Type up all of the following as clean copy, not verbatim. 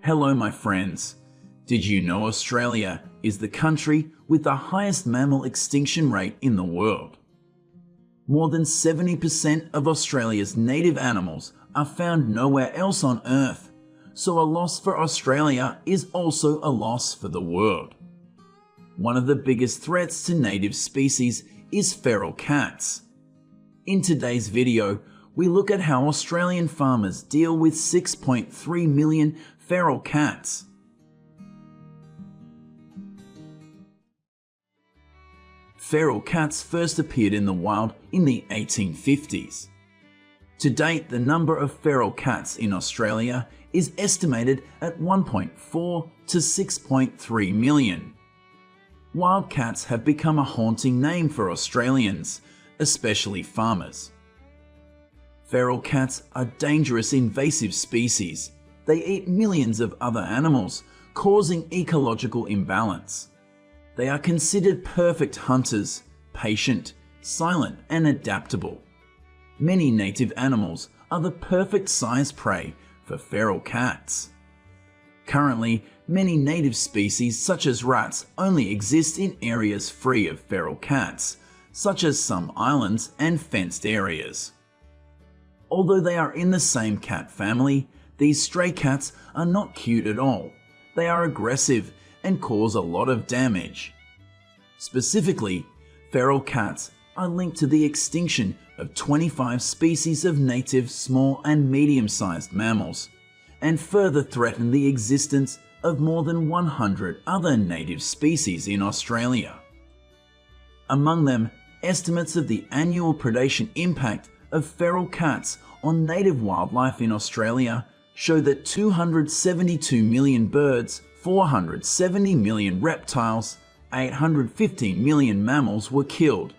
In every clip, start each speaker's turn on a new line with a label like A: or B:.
A: Hello my friends. Did you know Australia is the country with the highest mammal extinction rate in the world? More than 70% of Australia's native animals are found nowhere else on Earth, so a loss for Australia is also a loss for the world. One of the biggest threats to native species is feral cats. In today's video, we look at how Australian farmers deal with 6.3 million feral cats. Feral cats first appeared in the wild in the 1850s. To date, the number of feral cats in Australia is estimated at 1.4 to 6.3 million. Wild cats have become a haunting name for Australians, especially farmers. Feral cats are dangerous invasive species. They eat millions of other animals, causing ecological imbalance. They are considered perfect hunters, patient, silent, and adaptable. Many native animals are the perfect size prey for feral cats. Currently, many native species such as rats only exist in areas free of feral cats, such as some islands and fenced areas. Although they are in the same cat family, these stray cats are not cute at all. They are aggressive and cause a lot of damage. Specifically, feral cats are linked to the extinction of 25 species of native small and medium-sized mammals, and further threaten the existence of more than 100 other native species in Australia. Among them, estimates of the annual predation impact of feral cats on native wildlife in Australia show that 272 million birds, 470 million reptiles, 815 million mammals were killed.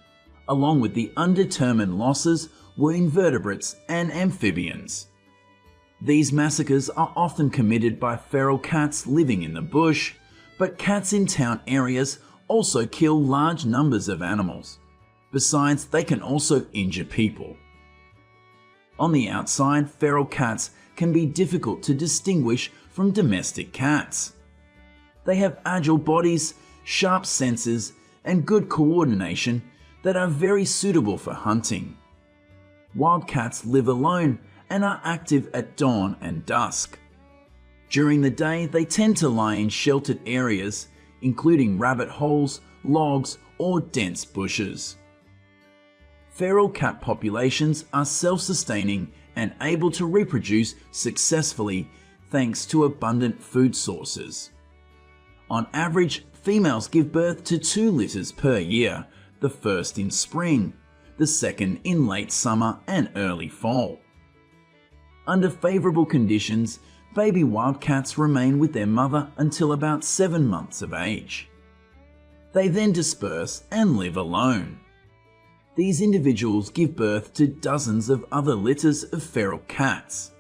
A: Along with the undetermined losses were invertebrates and amphibians. These massacres are often committed by feral cats living in the bush, but cats in town areas also kill large numbers of animals. Besides, they can also injure people. On the outside, feral cats can be difficult to distinguish from domestic cats. They have agile bodies, sharp senses, and good coordination that are very suitable for hunting. Wild cats live alone and are active at dawn and dusk. During the day, they tend to lie in sheltered areas, including rabbit holes, logs, or dense bushes. Feral cat populations are self-sustaining and able to reproduce successfully thanks to abundant food sources. On average, females give birth to 2 litters per year, the first in spring, the second in late summer and early fall. Under favorable conditions, baby wildcats remain with their mother until about 7 months of age. They then disperse and live alone. These individuals give birth to dozens of other litters of feral cats.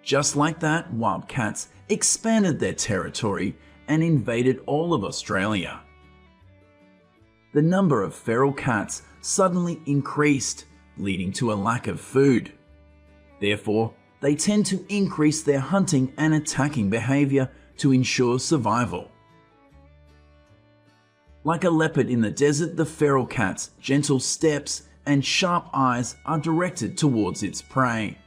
A: Just like that, wild cats expanded their territory and invaded all of Australia. The number of feral cats suddenly increased, leading to a lack of food. Therefore, they tend to increase their hunting and attacking behavior to ensure survival. Like a leopard in the desert, the feral cat's gentle steps and sharp eyes are directed towards its prey.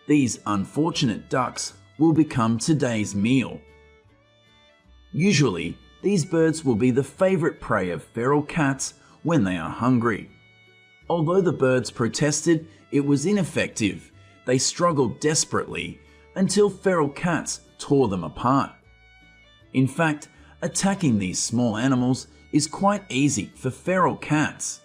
A: These unfortunate ducks will become today's meal. Usually, these birds will be the favorite prey of feral cats when they are hungry. Although the birds protested it was ineffective, they struggled desperately until feral cats tore them apart. In fact, attacking these small animals is quite easy for feral cats.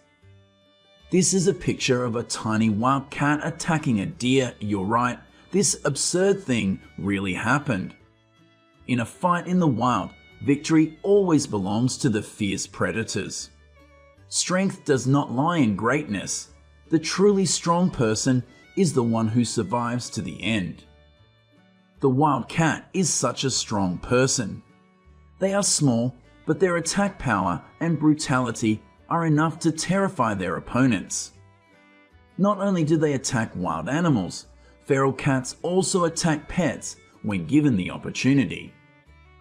A: This is a picture of a tiny wild cat attacking a deer. You're right, this absurd thing really happened. In a fight in the wild, victory always belongs to the fierce predators. Strength does not lie in greatness. The truly strong person is the one who survives to the end. The wild cat is such a strong person. They are small, but their attack power and brutality are enough to terrify their opponents. Not only do they attack wild animals, feral cats also attack pets when given the opportunity.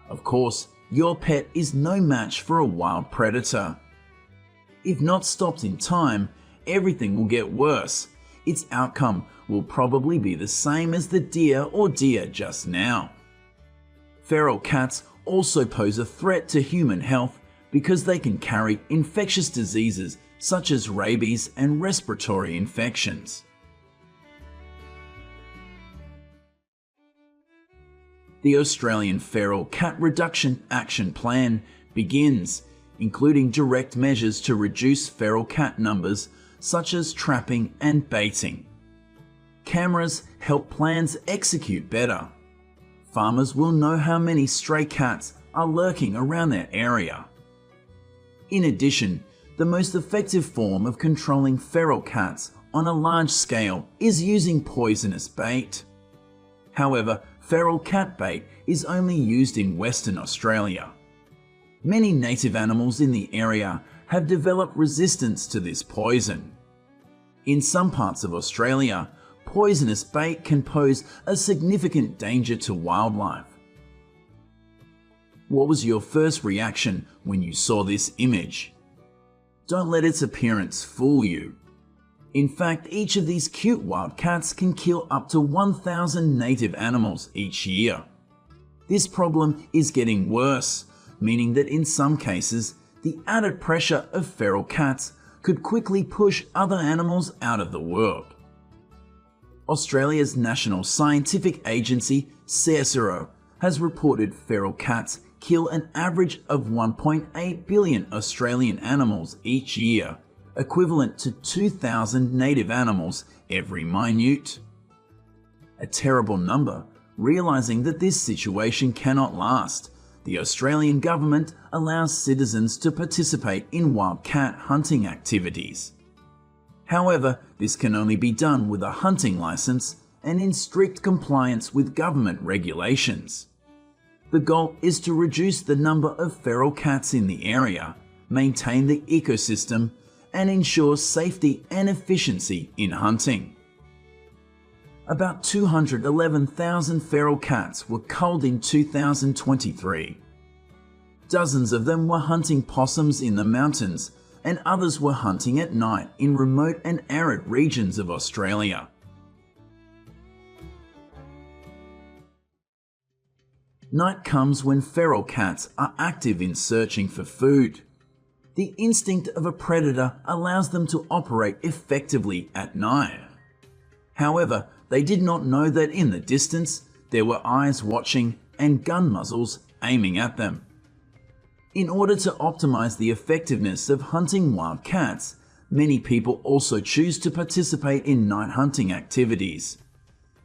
A: Of course, your pet is no match for a wild predator. If not stopped in time, everything will get worse. Its outcome will probably be the same as the deer or deer just now. Feral cats also pose a threat to human health because they can carry infectious diseases such as rabies and respiratory infections. The Australian Feral Cat Reduction Action Plan begins, including direct measures to reduce feral cat numbers such as trapping and baiting. Cameras help plans execute better. Farmers will know how many stray cats are lurking around their area. In addition, the most effective form of controlling feral cats on a large scale is using poisonous bait. However, feral cat bait is only used in Western Australia. Many native animals in the area have developed resistance to this poison. In some parts of Australia, poisonous bait can pose a significant danger to wildlife. What was your first reaction when you saw this image? Don't let its appearance fool you. In fact, each of these cute wild cats can kill up to 1,000 native animals each year. This problem is getting worse, meaning that in some cases, the added pressure of feral cats could quickly push other animals out of the world. Australia's National Scientific Agency, CSIRO, has reported feral cats kill an average of 1.8 billion Australian animals each year, equivalent to 2,000 native animals every minute. A terrible number. Realising that this situation cannot last, the Australian government allows citizens to participate in wild cat hunting activities. However, this can only be done with a hunting licence and in strict compliance with government regulations. The goal is to reduce the number of feral cats in the area, maintain the ecosystem, and ensure safety and efficiency in hunting. About 211,000 feral cats were culled in 2023. Dozens of them were hunting possums in the mountains, and others were hunting at night in remote and arid regions of Australia. Night comes when feral cats are active in searching for food. The instinct of a predator allows them to operate effectively at night. However, they did not know that in the distance there were eyes watching and gun muzzles aiming at them. In order to optimize the effectiveness of hunting wild cats, many people also choose to participate in night hunting activities.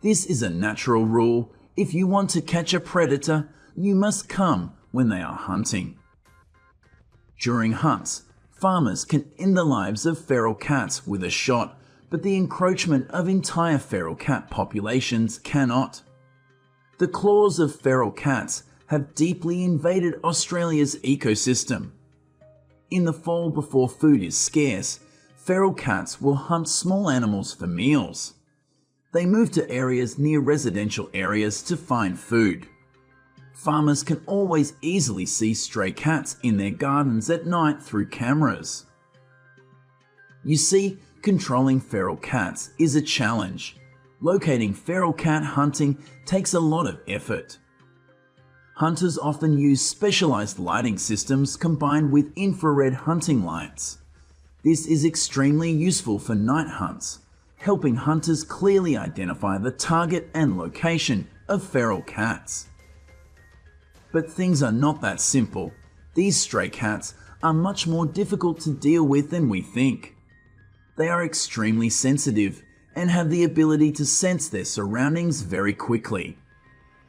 A: This is a natural rule. If you want to catch a predator, you must come when they are hunting. During hunts, farmers can end the lives of feral cats with a shot, but the encroachment of entire feral cat populations cannot. The claws of feral cats have deeply invaded Australia's ecosystem. In the fall before food is scarce, feral cats will hunt small animals for meals. They move to areas near residential areas to find food. Farmers can always easily see stray cats in their gardens at night through cameras. You see, controlling feral cats is a challenge. Locating feral cat hunting takes a lot of effort. Hunters often use specialized lighting systems combined with infrared hunting lights. This is extremely useful for night hunts, helping hunters clearly identify the target and location of feral cats. But things are not that simple. These stray cats are much more difficult to deal with than we think. They are extremely sensitive and have the ability to sense their surroundings very quickly.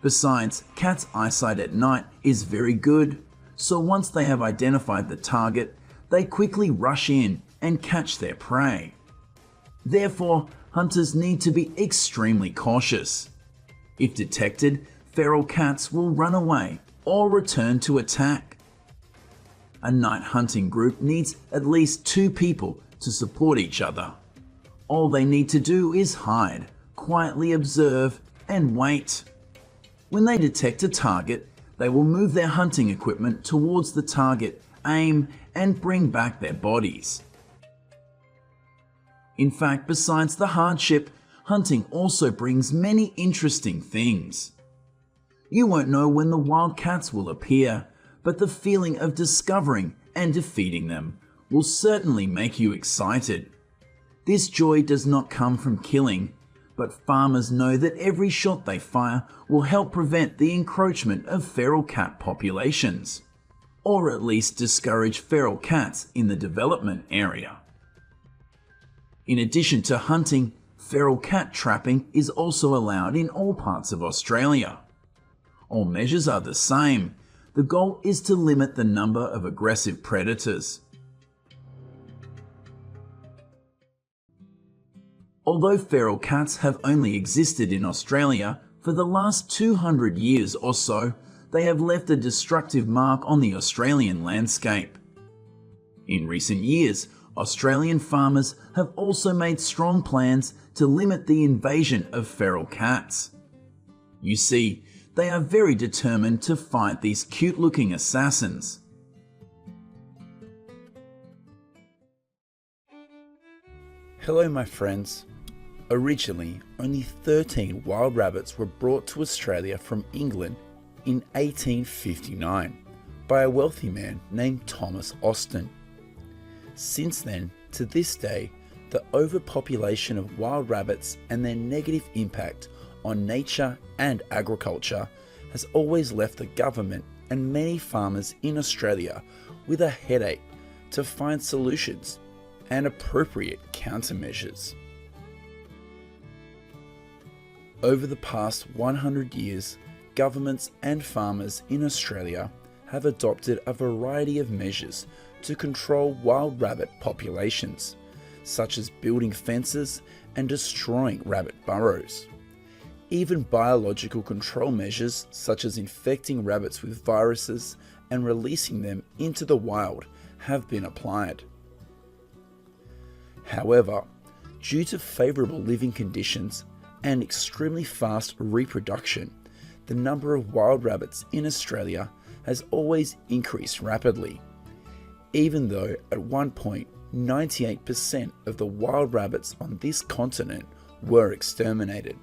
A: Besides, cats' eyesight at night is very good, so once they have identified the target, they quickly rush in and catch their prey. Therefore, hunters need to be extremely cautious. If detected, feral cats will run away or return to attack. A night hunting group needs at least 2 people to support each other. All they need to do is hide, quietly observe, and wait. When they detect a target, they will move their hunting equipment towards the target, aim, and bring back their bodies. In fact, besides the hardship, hunting also brings many interesting things. You won't know when the wild cats will appear, but the feeling of discovering and defeating them will certainly make you excited. This joy does not come from killing, but farmers know that every shot they fire will help prevent the encroachment of feral cat populations, or at least discourage feral cats in the development area. In addition to hunting, feral cat trapping is also allowed in all parts of Australia. All measures are the same. The goal is to limit the number of aggressive predators. Although feral cats have only existed in Australia for the last 200 years or so, they have left a destructive mark on the Australian landscape. In recent years, Australian farmers have also made strong plans to limit the invasion of feral cats. You see, they are very determined to fight these cute-looking assassins. Hello my friends. Originally, only 13 wild rabbits were brought to Australia from England in 1859 by a wealthy man named Thomas Austin. Since then, to this day, the overpopulation of wild rabbits and their negative impact on nature and agriculture has always left the government and many farmers in Australia with a headache to find solutions and appropriate countermeasures. Over the past 100 years, governments and farmers in Australia have adopted a variety of measures to control wild rabbit populations, such as building fences and destroying rabbit burrows. Even biological control measures such as infecting rabbits with viruses and releasing them into the wild have been applied. However, due to favourable living conditions and extremely fast reproduction, the number of wild rabbits in Australia has always increased rapidly, even though at one point 98% of the wild rabbits on this continent were exterminated.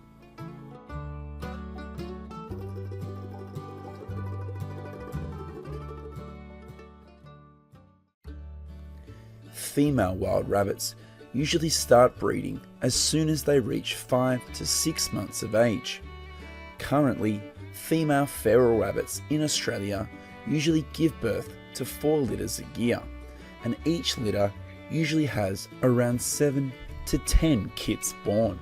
A: Female wild rabbits usually start breeding as soon as they reach 5 to 6 months of age. Currently, female feral rabbits in Australia usually give birth to 4 litters a year, and each litter usually has around 7 to 10 kits born.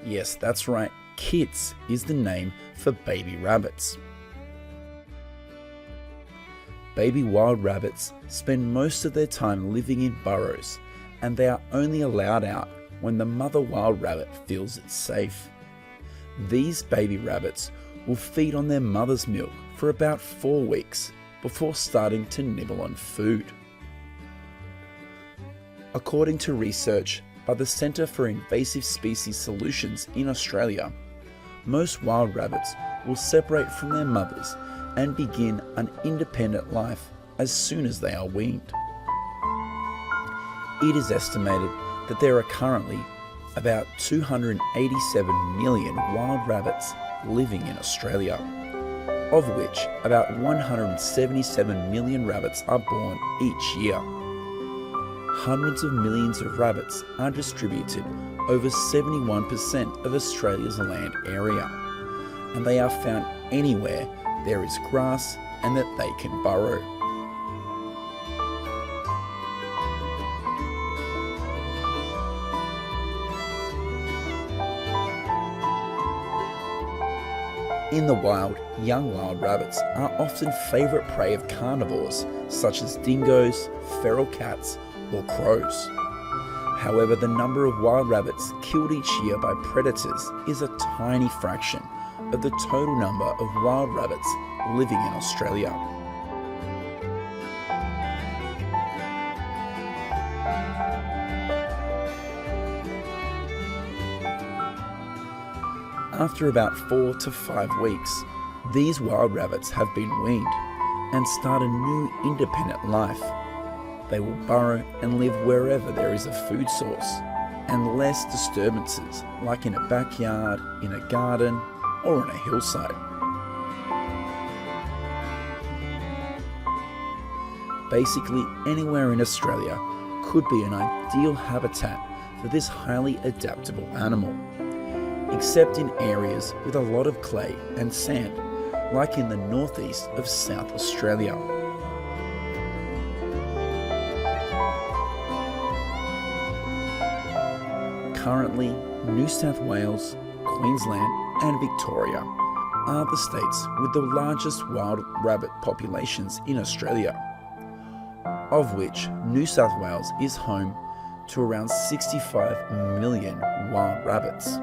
A: Yes, that's right, kits is the name for baby rabbits. Baby wild rabbits spend most of their time living in burrows, and they are only allowed out when the mother wild rabbit feels it's safe. These baby rabbits will feed on their mother's milk for about 4 weeks before starting to nibble on food. According to research by the Centre for Invasive Species Solutions in Australia, most wild rabbits will separate from their mothers and begin an independent life as soon as they are weaned. It is estimated that there are currently about 287 million wild rabbits living in Australia, of which about 177 million rabbits are born each year. Hundreds of millions of rabbits are distributed over 71% of Australia's land area, and they are found anywhere there is grass and that they can burrow. In the wild, young wild rabbits are often favourite prey of carnivores such as dingoes, feral cats, or crows. However, the number of wild rabbits killed each year by predators is a tiny fraction of the total number of wild rabbits living in Australia. After about 4 to 5 weeks, these wild rabbits have been weaned and start a new independent life. They will burrow and live wherever there is a food source and less disturbances, like in a backyard, in a garden, or on a hillside. Basically, anywhere in Australia could be an ideal habitat for this highly adaptable animal, except in areas with a lot of clay and sand, like in the northeast of South Australia. Currently, New South Wales, Queensland and Victoria are the states with the largest wild rabbit populations in Australia, of which New South Wales is home to around 65 million wild rabbits.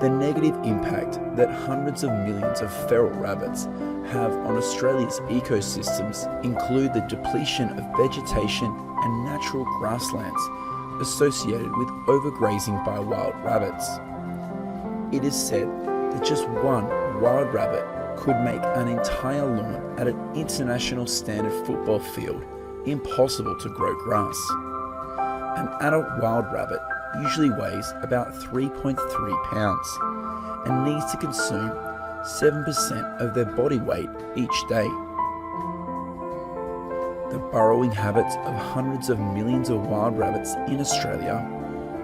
A: The negative impact that hundreds of millions of feral rabbits have on Australia's ecosystems include the depletion of vegetation and natural grasslands associated with overgrazing by wild rabbits. It is said that just one wild rabbit could make an entire lawn at an international standard football field impossible to grow grass. An adult wild rabbit usually weighs about 3.3 pounds and needs to consume 7% of their body weight each day. The burrowing habits of hundreds of millions of wild rabbits in Australia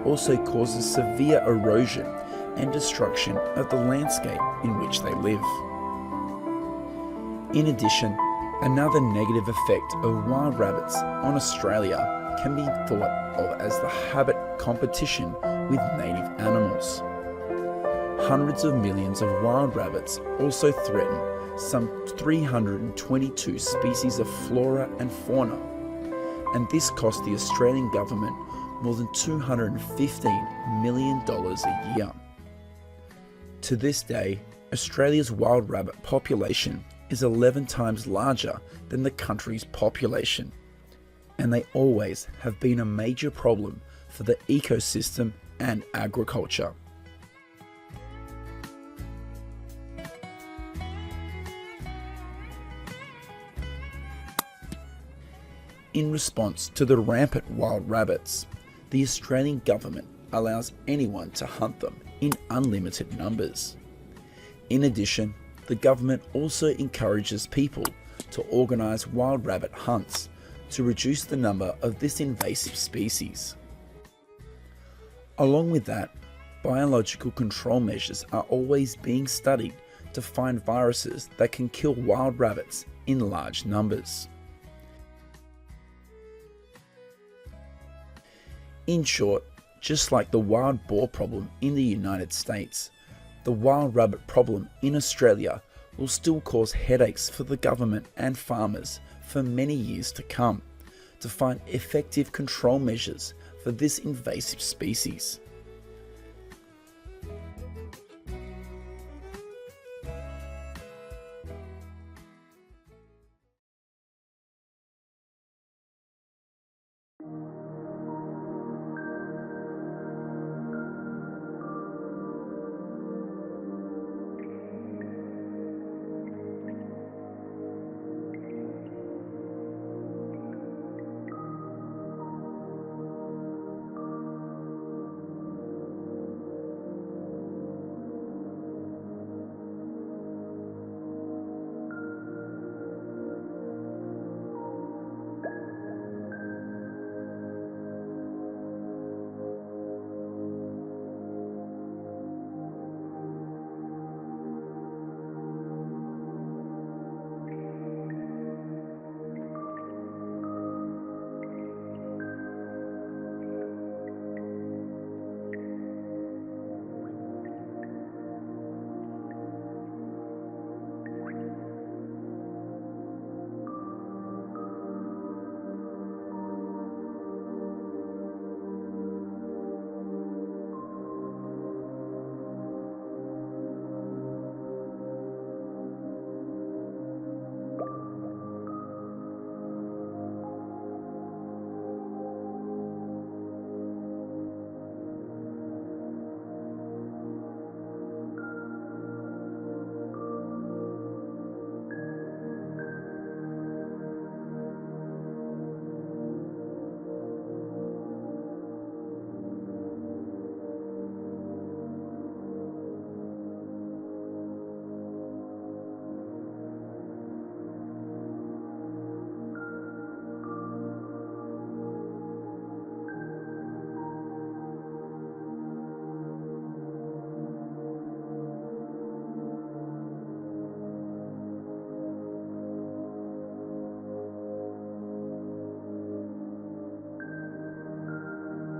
A: also causes severe erosion and destruction of the landscape in which they live. In addition, another negative effect of wild rabbits on Australia can be thought of as the habit competition with native animals. Hundreds of millions of wild rabbits also threaten some 322 species of flora and fauna, and this cost the Australian government more than $215 million a year. To this day, Australia's wild rabbit population is 11 times larger than the country's population, and they always have been a major problem for the ecosystem and agriculture. In response to the rampant wild rabbits, the Australian government allows anyone to hunt them in unlimited numbers. In addition, the government also encourages people to organise wild rabbit hunts to reduce the number of this invasive species. Along with that, biological control measures are always being studied to find viruses that can kill wild rabbits in large numbers. In short, just like the wild boar problem in the United States, the wild rabbit problem in Australia will still cause headaches for the government and farmers for many years to come to find effective control measures for this invasive species.